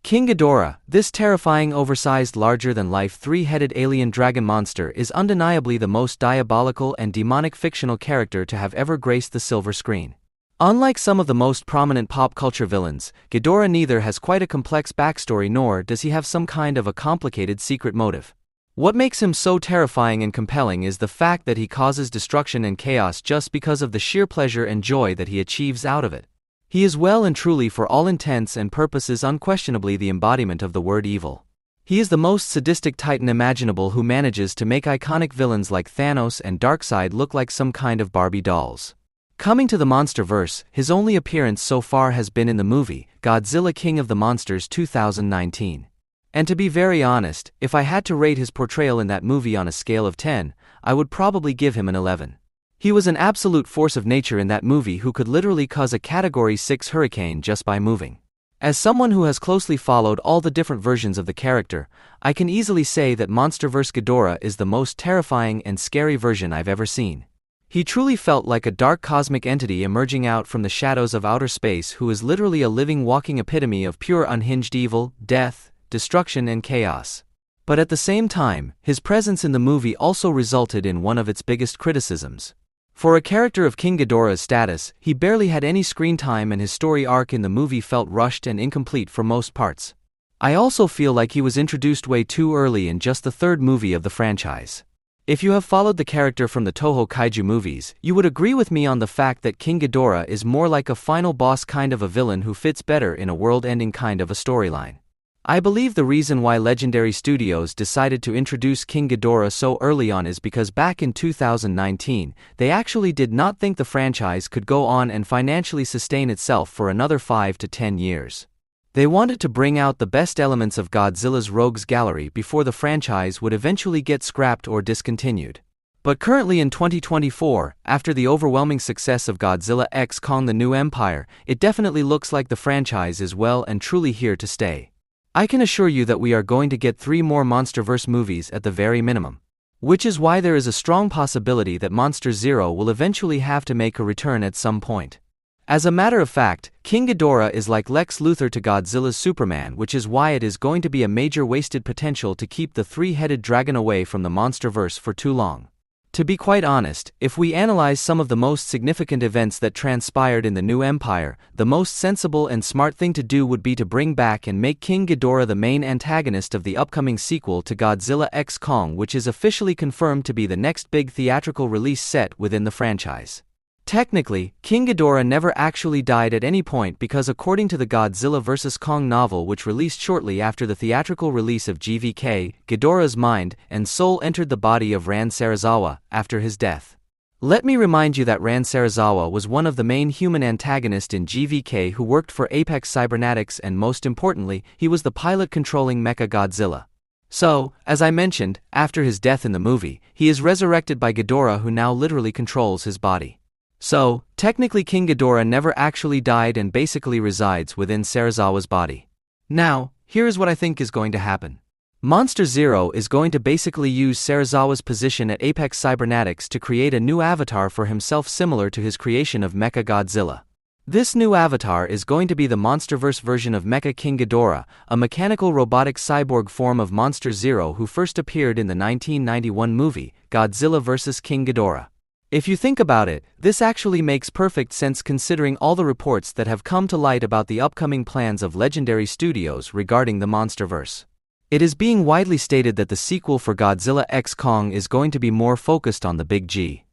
King Ghidorah, this terrifying oversized larger-than-life three-headed alien dragon monster is undeniably the most diabolical and demonic fictional character to have ever graced the silver screen. Unlike some of the most prominent pop culture villains, Ghidorah neither has quite a complex backstory nor does he have some kind of a complicated secret motive. What makes him so terrifying and compelling is the fact that he causes destruction and chaos just because of the sheer pleasure and joy that he achieves out of it. He is well and truly for all intents and purposes unquestionably the embodiment of the word evil. He is the most sadistic titan imaginable who manages to make iconic villains like Thanos and Darkseid look like some kind of Barbie dolls. Coming to the Monsterverse, his only appearance so far has been in the movie, Godzilla King of the Monsters 2019. And to be very honest, if I had to rate his portrayal in that movie on a scale of 10, I would probably give him an 11. He was an absolute force of nature in that movie who could literally cause a Category 6 hurricane just by moving. As someone who has closely followed all the different versions of the character, I can easily say that Monsterverse Ghidorah is the most terrifying and scary version I've ever seen. He truly felt like a dark cosmic entity emerging out from the shadows of outer space who is literally a living walking epitome of pure unhinged evil, death, destruction and chaos. But at the same time, his presence in the movie also resulted in one of its biggest criticisms. For a character of King Ghidorah's status, he barely had any screen time and his story arc in the movie felt rushed and incomplete for most parts. I also feel like he was introduced way too early in just the third movie of the franchise. If you have followed the character from the TOHO kaiju movies, you would agree with me on the fact that King Ghidorah is more like a final boss kind of a villain who fits better in a world-ending kind of a storyline. I believe the reason why Legendary Studios decided to introduce King Ghidorah so early on is because back in 2019, they actually did not think the franchise could go on and financially sustain itself for another 5 to 10 years. They wanted to bring out the best elements of Godzilla's rogues gallery before the franchise would eventually get scrapped or discontinued. But currently in 2024, after the overwhelming success of Godzilla x Kong: The New Empire, it definitely looks like the franchise is well and truly here to stay. I can assure you that we are going to get 3 more Monsterverse movies at the very minimum. Which is why there is a strong possibility that Monster Zero will eventually have to make a return at some point. As a matter of fact, King Ghidorah is like Lex Luthor to Godzilla's Superman, which is why it is going to be a major wasted potential to keep the three-headed dragon away from the Monsterverse for too long. To be quite honest, if we analyze some of the most significant events that transpired in the New Empire, the most sensible and smart thing to do would be to bring back and make King Ghidorah the main antagonist of the upcoming sequel to Godzilla x Kong, which is officially confirmed to be the next big theatrical release set within the franchise. Technically, King Ghidorah never actually died at any point because according to the Godzilla vs. Kong novel, which released shortly after the theatrical release of GVK, Ghidorah's mind and soul entered the body of Ran Sarazawa after his death. Let me remind you that Ran Sarazawa was one of the main human antagonists in GVK who worked for Apex Cybernetics, and most importantly, he was the pilot controlling Mechagodzilla. So, as I mentioned, after his death in the movie, he is resurrected by Ghidorah, who now literally controls his body. So, technically King Ghidorah never actually died and basically resides within Sarazawa's body. Now, here is what I think is going to happen. Monster Zero is going to basically use Sarazawa's position at Apex Cybernetics to create a new avatar for himself similar to his creation of Mechagodzilla. This new avatar is going to be the Monsterverse version of MECHA King Ghidorah, a mechanical robotic cyborg form of Monster Zero who first appeared in the 1991 movie, Godzilla vs. King Ghidorah. If you think about it, this actually makes perfect sense considering all the reports that have come to light about the upcoming plans of Legendary Studios regarding the Monsterverse. It is being widely stated that the sequel for Godzilla x Kong is going to be more focused on the Big G.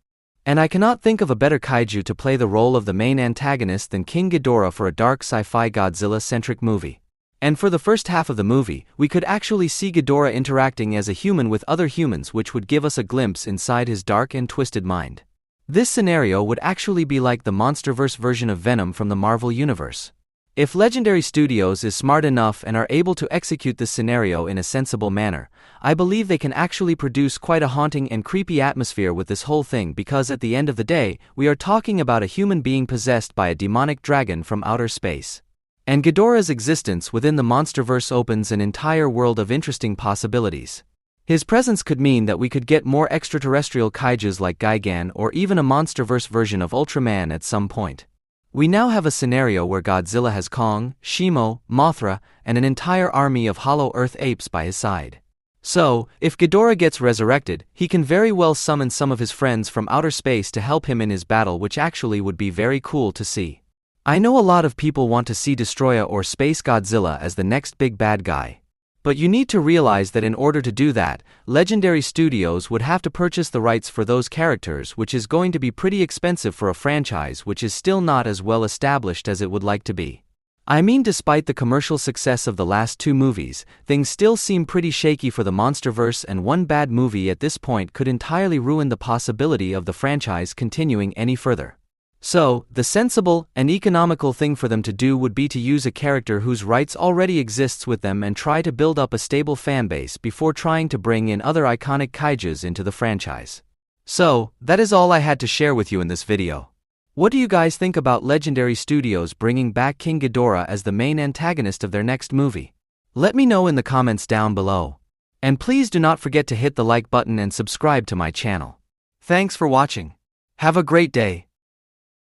And I cannot think of a better kaiju to play the role of the main antagonist than King Ghidorah for a dark sci-fi Godzilla-centric movie. And for the first half of the movie, we could actually see Ghidorah interacting as a human with other humans, which would give us a glimpse inside his dark and twisted mind. This scenario would actually be like the Monsterverse version of Venom from the Marvel Universe. If Legendary Studios is smart enough and are able to execute this scenario in a sensible manner, I believe they can actually produce quite a haunting and creepy atmosphere with this whole thing, because at the end of the day, we are talking about a human being possessed by a demonic dragon from outer space. And Ghidorah's existence within the Monsterverse opens an entire world of interesting possibilities. His presence could mean that we could get more extraterrestrial kaijus like Gigan or even a Monsterverse version of Ultraman at some point. We now have a scenario where Godzilla has Kong, Shimo, Mothra, and an entire army of Hollow Earth apes by his side. So, if Ghidorah gets resurrected, he can very well summon some of his friends from outer space to help him in his battle, which actually would be very cool to see. I know a lot of people want to see Destroya or Space Godzilla as the next big bad guy. But you need to realize that in order to do that, Legendary Studios would have to purchase the rights for those characters, which is going to be pretty expensive for a franchise which is still not as well established as it would like to be. I mean, despite the commercial success of the last two movies, things still seem pretty shaky for the Monsterverse, and one bad movie at this point could entirely ruin the possibility of the franchise continuing any further. So, the sensible and economical thing for them to do would be to use a character whose rights already exists with them and try to build up a stable fanbase before trying to bring in other iconic kaijus into the franchise. So, that is all I had to share with you in this video. What do you guys think about Legendary Studios bringing back King Ghidorah as the main antagonist of their next movie? Let me know in the comments down below. And please do not forget to hit the like button and subscribe to my channel. Thanks for watching. Have a great day.